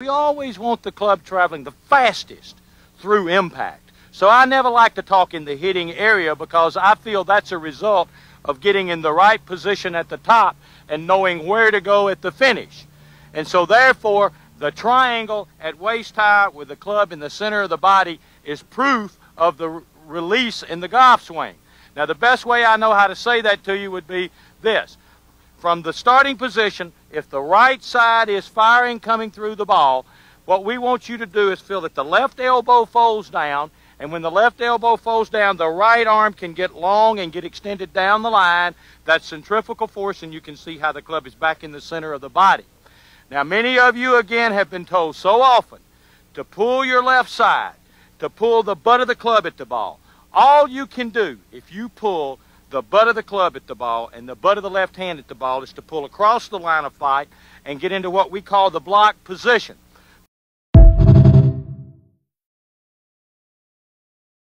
We always want the club traveling the fastest through impact. So I never like to talk in the hitting area because I feel that's a result of getting in the right position at the top and knowing where to go at the finish. And so therefore, the triangle at waist high with the club in the center of the body is proof of the release in the golf swing. Now the best way I know how to say that to you would be this. From the starting position, if the right side is firing coming through the ball, what we want you to do is feel that the left elbow folds down, and when the left elbow folds down, the right arm can get long and get extended down the line. That's centrifugal force, and you can see how the club is back in the center of the body. Now, many of you, again, have been told so often to pull your left side, to pull the butt of the club at the ball. All you can do if you pull the butt of the club at the ball and the butt of the left hand at the ball is to pull across the line of fight and get into what we call the block position.